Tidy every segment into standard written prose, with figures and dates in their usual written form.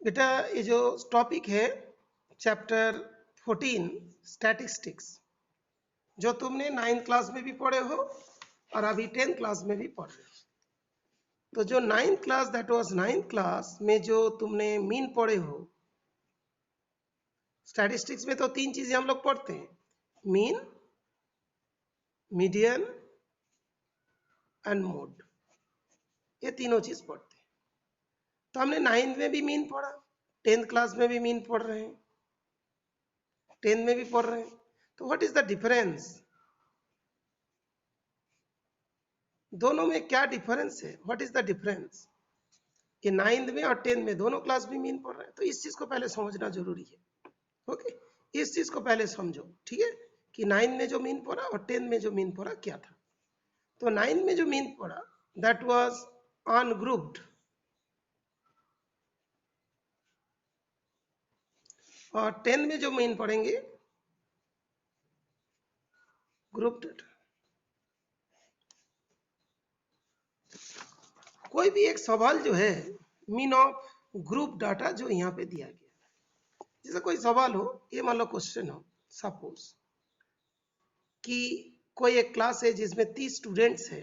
बेटा ये जो टॉपिक है चैप्टर 14 स्टैटिस्टिक्स, जो तुमने 9th क्लास में भी पढ़े हो और अभी 10th क्लास में भी पढ़ रहे हो। तो जो 9th class that was 9th class में जो तुमने मीन पढ़े हो, स्टैटिस्टिक्स में तो 3 चीजें हम लोग पढ़ते हैं, मीन, मीडियन एंड मोड। ये तीनों चीज पढ़ते हैं। तो हमने 9th में भी मीन पढ़ा, 10th क्लास में भी मीन पढ़ रहे हैं, 10th में भी पढ़ रहे हैं। तो व्हाट इज द डिफरेंस? दोनों में क्या डिफरेंस है? What is the difference? कि 9th में और 10th में दोनों क्लास भी मीन पढ़ रहे हैं। तो इस चीज को पहले समझना जरूरी है। ओके, इस चीज को पहले समझो, ठीक है, कि 9th में जो मीन पढ़ा और 10th में जो मीन पढ़ा क्या था। तो 9th में जो मीन पढ़ा दैट वाज अनग्रुप्ड, और 10th में जो मीन पढ़ेंगे ग्रुप्ड। कोई भी एक सवाल जो है मीन ऑफ ग्रुप डाटा जो यहाँ पे दिया गया, जैसे कोई सवाल हो, ये मान लो क्वेश्चन हो, सपोज कि कोई एक क्लास है जिसमें 30 स्टूडेंट्स है,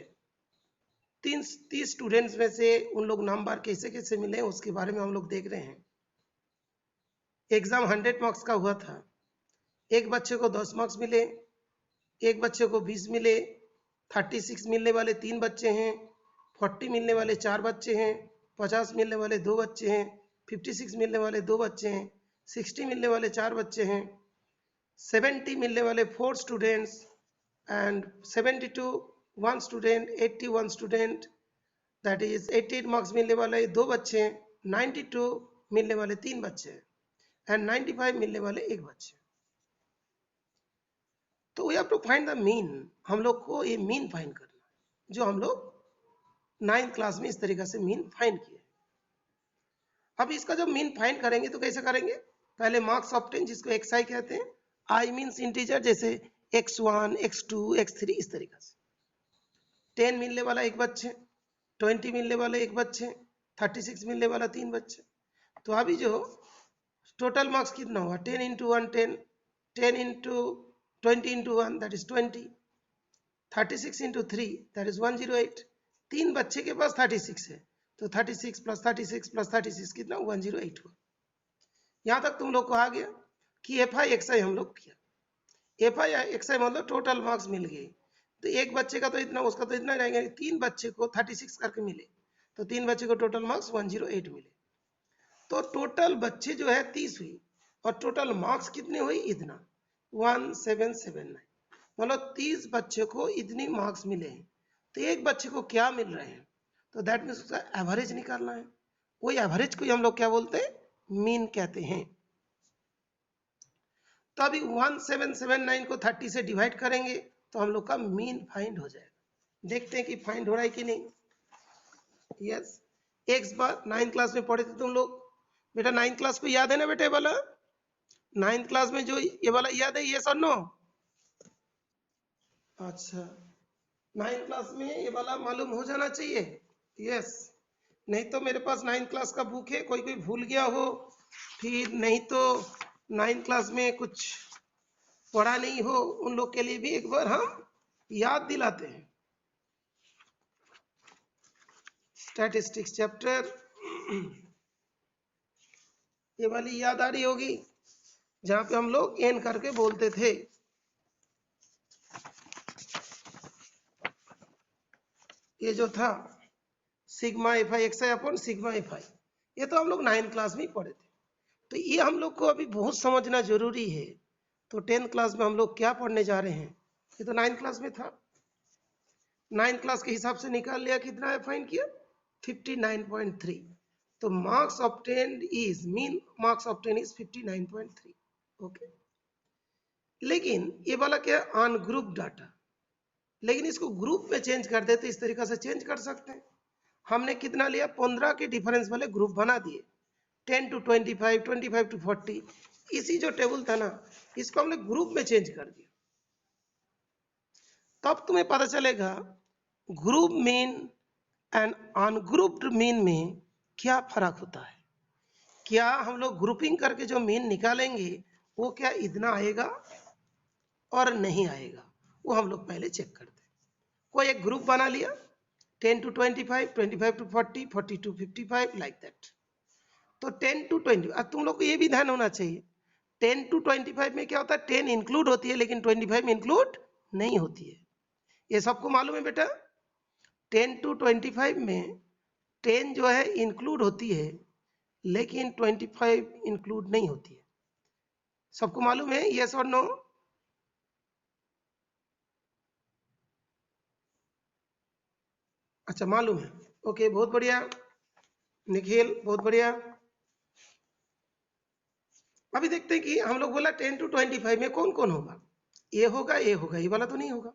30 स्टूडेंट्स में से उन लोग नंबर कैसे कैसे मिले उसके बारे में हम लोग देख रहे हैं। एग्जाम 100 मार्क्स का हुआ था, एक बच्चे को 10 मार्क्स मिले, एक बच्चे को 20 मिले, 36 मिलने वाले 3 बच्चे हैं, 40 मिलने वाले 4 बच्चे हैं, 50 मिलने वाले 2 बच्चे हैं, 56 मिलने वाले 2 बच्चे हैं, 60 मिलने वाले 4 बच्चे हैं, 70 मिलने वाले 4 students, and 72 1 student, 81 student, that is 88 marks मिलने वाले 2 बच्चे हैं, 92 मिलने वाले 3 बच्चे हैं, एंड 95 मिलने वाले 1 बच्चे। तो we have to find the mean. हम लोग को ये मीन फाइंड करना है, जो हम लोग 9th क्लास में इस तरीके से मीन फाइंड किए। अब इसका जब मीन फाइंड करेंगे तो कैसे करेंगे? पहले मार्क्स ऑब्टेन, जिसको एक्स आई कहते हैं, आई मीन्स इंटीजर, जैसे x1 x2 x3, इस तरीके से 10 मिलने वाला एक बच्चे, 20 मिलने वाले एक बच्चे, 36 मिलने वाला 3 बच्चे। तो अभी जो टोटल मार्क्स कितना हुआ, 10 into 1 10, 10 into 20 into 1 that is 20, 36 into 3 that is 108। 3 बच्चे के पास 36 है, तो 36 प्लस 36 प्लस 36 कितना, 108 हुआ। यहाँ तक तुम लोग को आ गया कि एफ आई एक्स आई हम लोग किया। एफ आई एक्स आई मतलब टोटल मार्क्स मिल गए, तो एक बच्चे का तो इतना, उसका तो इतना रहेंगे। 3 बच्चे को 36 करके मिले, तो 3 बच्चे को टोटल मार्क्स 108 मिले। तो टोटल बच्चे जो है 30 हुई, और टोटल मार्क्स कितने हुई, इतना 1779। मतलब 30 बच्चे को इतनी मार्क्स मिले हैं। तो एक बच्चे को क्या मिल रहे हैं, तो दैट मीन्स उसका एवरेज निकालना है। वही एवरेज को हम लोग क्या बोलते हैं, मीन कहते हैं। तो अभी 1779 को 30 से डिवाइड करेंगे तो हम लोग का मीन फाइंड हो जाएगा। देखते हैं कि फाइंड हो रहा है कि नहीं। यस, एक बार 9th क्लास में पढ़े थे तुम लोग, बेटा 9th क्लास को याद है ना बेटा? ये वाला 9th क्लास में जो ये वाला याद है, ये सर नो? अच्छा, 9th क्लास में ये वाला मालूम हो जाना चाहिए। यस, नहीं तो मेरे पास 9th क्लास का बुक है, कोई कोई भूल गया हो, फिर नहीं तो 9th क्लास में कुछ पढ़ा नहीं हो, उन लोग के लिए भी एक बार हम याद दिलाते हैं। स्टैटिस्टिक्स चैप्टर, ये वाली याद आ रही होगी, जहां पे हम लोग एन करके बोलते थे। ये जो था sigma F I X I upon sigma F आई, ये तो हम लोग 9th क्लास में ही पढ़े थे। तो ये हम लोग को अभी बहुत समझना जरूरी है। तो 10th क्लास में हम लोग क्या पढ़ने जा रहे हैं, ये तो 9th क्लास में था। 9th क्लास के हिसाब से निकाल लिया, कितना है फाइंड किया, 59.3। तो marks obtained is, mean marks obtained is 59.3। Okay, लेकिन ये वाला क्या, अनग्रुप डाटा, लेकिन इसको ग्रुप में चेंज कर देते, इस तरीके से चेंज कर सकते हैं। हमने कितना लिया, 15 के डिफरेंस वाले ग्रुप बना दिए, 10 to 25, 25 to 40। इसी जो टेबल था ना, इसको हमने ग्रुप में चेंज कर दिया। तब तुम्हें पता चलेगा group mean and ungrouped mean में क्या फर्क होता है। क्या हम लोग ग्रुपिंग करके जो मीन निकालेंगे वो क्या इतना आएगा और नहीं आएगा, वो हम लोग पहले चेक करते हैं। कोई एक ग्रुप बना लिया 10 to 25, 25 to 40, 40 to 55 like that. तो 10 to 20, अब तुम लोग को ये भी ध्यान होना चाहिए 10 to 25 में क्या होता है, 10 इंक्लूड होती है लेकिन 25 में इंक्लूड नहीं होती है। ये सबको मालूम है बेटा। 10 to 25 में 10 जो है इंक्लूड होती है लेकिन 25 इंक्लूड नहीं होती है। सबको मालूम है, यस और नो? अच्छा मालूम है, ओके बहुत बढ़िया निखिल, बहुत बढ़िया। अभी देखते हैं कि हम लोग बोला 10 to 25 में कौन कौन होगा। ये होगा, ये होगा, ये वाला तो नहीं होगा।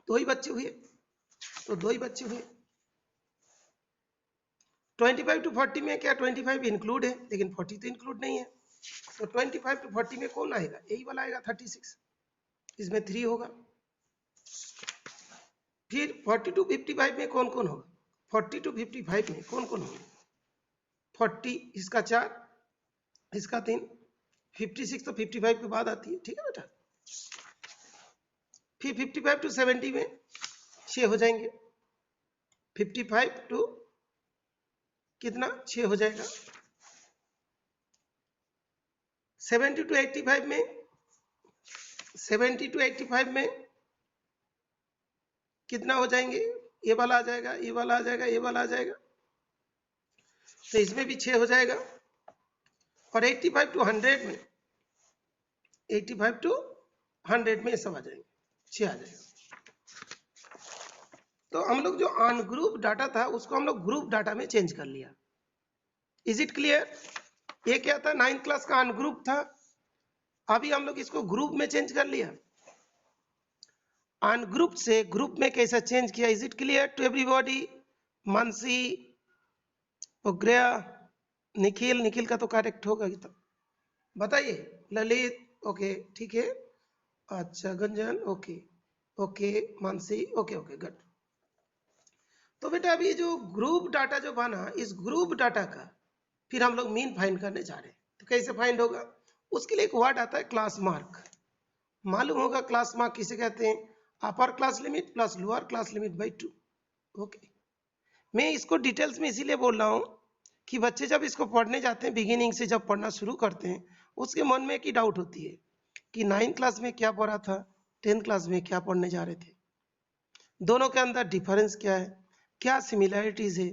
दो ही बच्चे हुए, तो दो ही बच्चे हुए। 25 to 40 में क्या 25 इंक्लूड है लेकिन 40 तो इंक्लूड नहीं है। तो 25 to 40 में कौन आएगा, यही वाला आएगा 36, इसमें 3 होगा। फिर 40 to 55 में कौन कौन होगा, 40 to 55 में कौन कौन होगा, 40 इसका 4, इसका 3, 56 तो 55 के बाद आती है, ठीक है बेटा। फिर 55 to 70 में 6 हो जाएंगे, 55 to कितना 6 हो जाएगा। 70 to 85 में 70 to 85 में कितना हो जाएंगे, ये वाला आ जाएगा, ये वाला आ जाएगा, ये वाला आ जाएगा, तो इसमें भी 6 हो जाएगा। और 85 to 100 में 85 to 100 में सब आ जाएंगे, 6 आ जाएगा। तो हम लोग जो अनग्रुप डाटा था उसको हम लोग ग्रुप डाटा में चेंज कर लिया। Is it clear? ये क्या था, 9th क्लास का अनग्रुप था, अभी हम लोग इसको ग्रुप में चेंज कर लिया। अनग्रुप से ग्रुप में कैसा चेंज किया, is it clear to everybody? Mansi, Ugraya, Nikhil, Nikhil का तो करेक्ट होगा तो बताइए। ललित, ओके ठीक है। अच्छा गंजन, okay okay. Mansi, okay okay good. तो बेटा अभी जो ग्रुप डाटा जो बना, इस ग्रुप डाटा का फिर हम लोग मीन फाइंड करने जा रहे हैं। तो कैसे फाइंड होगा, उसके लिए एक वर्ड आता है क्लास मार्क। मालूम होगा क्लास मार्क किसे कहते हैं, upper class limit plus lower class limit by 2। Okay, मैं इसको डिटेल्स में इसीलिए बोल रहा हूँ कि बच्चे जब इसको पढ़ने जाते हैं, बिगिनिंग से जब पढ़ना शुरू करते हैं, उसके मन में एक ही डाउट होती है कि 9th क्लास में क्या पढ़ा था, 10th क्लास में क्या पढ़ने जा रहे थे, दोनों के अंदर डिफरेंस क्या है, क्या सिमिलैरिटीज है।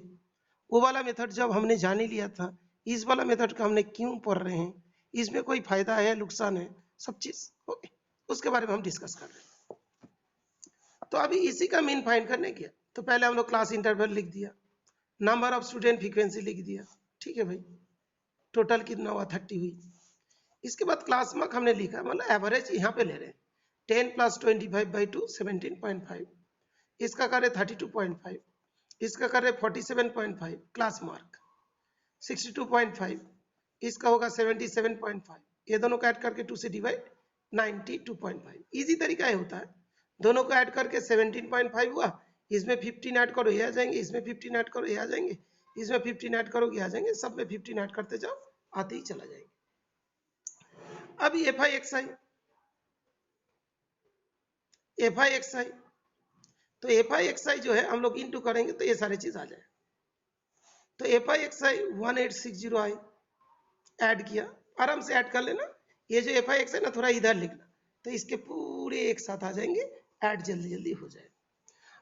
वो वाला मेथड जब हमने जान ही लिया था, इस वाला मेथड का हमने क्यों पढ़ रहे हैं, इसमें कोई फायदा है नुकसान है, सब चीज ओके, उसके बारे में हम डिस्कस कर रहे हैं। तो अभी इसी का मीन फाइंड करने किया, तो पहले हम लोग क्लास इंटरवल लिख दिया, नंबर ऑफ स्टूडेंट फ्रीक्वेंसी लिख दिया, ठीक है भाई, टोटल कितना हुआ 30 हुई। इसके बाद क्लास मार्क हमने लिखा, मतलब एवरेज यहाँ पे ले रहे हैं, 10 + 25/2 17.5, इसका करे 32.5, इसका करे 47.5, क्लास मार्क 62.5, इसका होगा 77.5, ये दोनों को ऐड करके 2 से डिवाइड 92.5। इजी तरीका ये होता है, दोनों को ऐड करके 17.5 हुआ, इसमें 15 ऐड करो ये आ जाएंगे, इसमें 15 ऐड करो ये आ जाएंगे, इसमें 15 ऐड करो ये आ जाएंगे, सब में 15 ऐड करते जाओ, आते ही चला जाएंगे। अभी एफ आई एक्स आई, तो एफ आई एक्स आई जो है हम लोग इनटू करेंगे तो ये सारी चीज आ जाए। तो F I X I 1860 I, add किया, आराम से ऐड कर लेना, ये जो एफ आई एक्स है ना थोड़ा इधर लिखना, तो इसके पूरे एक साथ आ जाएंगे, ऐड जल्दी जल्दी हो जाए।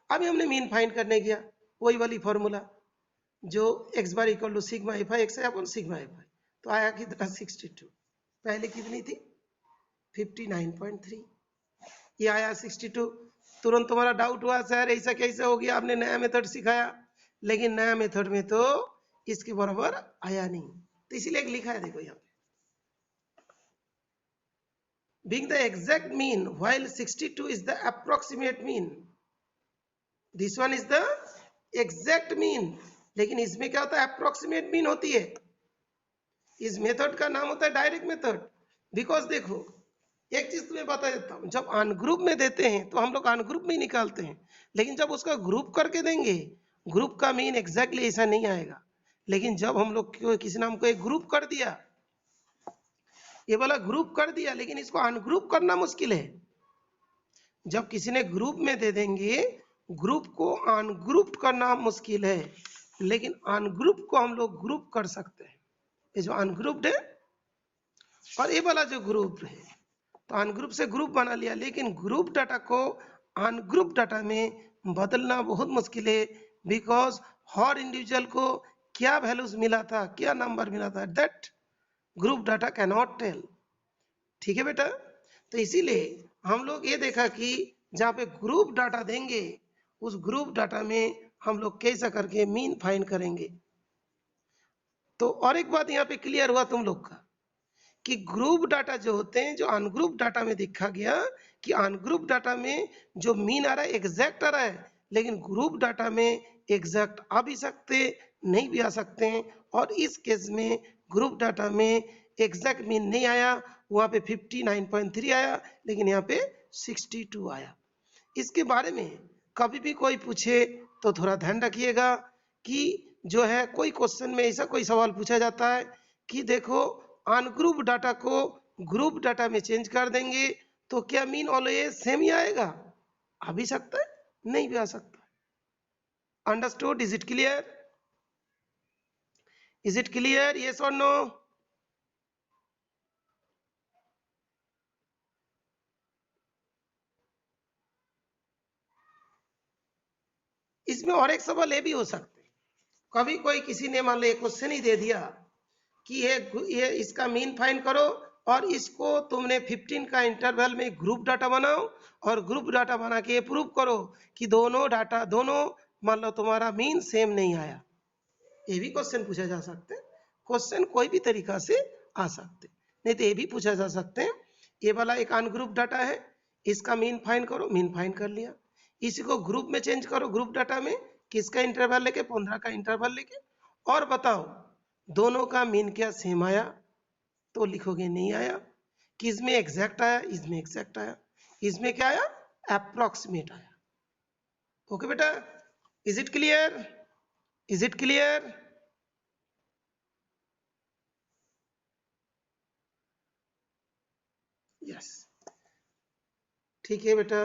अभी हमने मीन फाइंड करने गया, वही वाली फॉर्मूला जो x bar equal to sigma F I X I upon sigma F I, तो आया कितना 62, पहले कितनी थी 59.3, ये आया 62। तुरंत तुम्हारा डाउट हुआ सर ऐसा कैसे हो गया, आपने नया मेथड सिखाया, लेकिन नया मेथड में तो इसके बराबर आया नहीं, तो इसीलिए लिखा है देखो यहाँ पे, being the exact mean while 62 is the approximate mean, this one is the exact mean, लेकिन इसमें क्या होता है अप्रोक्सीमेट मीन होती है। इस मेथड का नाम होता है डायरेक्ट मेथड। बिकॉज देखो एक चीज तुम्हें बता देता हूं, जब अनग्रुप में देते हैं तो हम लोग अनग्रुप में ही निकालते हैं, लेकिन जब उसका ग्रुप करके देंगे, ग्रुप का मीन एग्जैक्टली ऐसा नहीं आएगा, लेकिन जब हम लोग किसी ने हमको एक ग्रुप कर दिया, ये वाला ग्रुप कर दिया, लेकिन इसको अनग्रुप करना मुश्किल है। जब किसी ने ग्रुप में दे देंगे, ग्रुप को अनग्रुप करना मुश्किल है, लेकिन अनग्रुप को हम लोग ग्रुप कर सकते हैं। ये जो अनग्रुप्ड है और ये वाला जो ग्रुप है, तो अनग्रुप से ग्रुप बना लिया, लेकिन ग्रुप डाटा को अनग्रुप डाटा में बदलना बहुत मुश्किल है, बिकॉज हर इंडिविजुअल को क्या वैल्यूज मिला था, क्या नंबर मिला था, that group data can not tell. ठीक है बेटा, तो इसीलिए हम लोग ये देखा कि जहाँ पे ग्रुप डाटा देंगे, उस ग्रुप डाटा में हम लोग कैसा करके मीन फाइंड करेंगे। तो और एक बात यहाँ पे क्लियर हुआ तुम लोग का कि ग्रुप डाटा जो होते हैं, जो अनग्रुप डाटा में देखा गया कि अनग्रुप डाटा में जो मीन आ रहा है एग्जैक्ट आ रहा है, लेकिन ग्रुप डाटा में एग्जैक्ट आ भी सकते, नहीं भी आ सकते हैं। और इस केस में ग्रुप डाटा में एग्जैक्ट मीन नहीं आया, वहाँ पे 59.3 आया, लेकिन यहाँ पे 62 आया। इसके बारे में कभी भी कोई पूछे तो थोड़ा ध्यान रखिएगा कि जो है कोई क्वेश्चन में ऐसा कोई सवाल पूछा जाता है कि देखो अनग्रुप डाटा को ग्रुप डाटा में चेंज कर देंगे तो क्या मीन ऑलवेज सेम ही आएगा? आ भी सकता है, नहीं भी आ सकता है। Understood? Is it clear? Is it clear? Yes और नो? इसमें और एक सवाल ये भी हो सकते हैं, कभी कोई किसी ने मान लो एक क्वेश्चन ही दे दिया कि ये इसका मीन फाइंड करो और इसको तुमने 15 का इंटरवल में ग्रुप डाटा बनाओ और ग्रुप डाटा बना के ये प्रूव करो कि दोनों मान लो तुम्हारा मीन सेम नहीं आया। ये भी क्वेश्चन पूछा जा सकते हैं। क्वेश्चन कोई भी तरीका से आ सकते, नहीं तो ये भी पूछा जा सकते हैं, ये वाला एक अनग्रुप डाटा है, इसका मीन फाइंड करो, मीन फाइंड कर लिया, इसी को ग्रुप में चेंज करो, ग्रुप डाटा में किसका इंटरवल लेके, 15 का इंटरवल लेके, और बताओ दोनों का मीन क्या सेम आया? तो लिखोगे नहीं आया। किसमें एग्जैक्ट आया? इसमें एग्जैक्ट आया। इसमें क्या आया? अप्रोक्सीमेट आया। ओके बेटा, is it clear? Is it clear? Yes, ठीक है बेटा।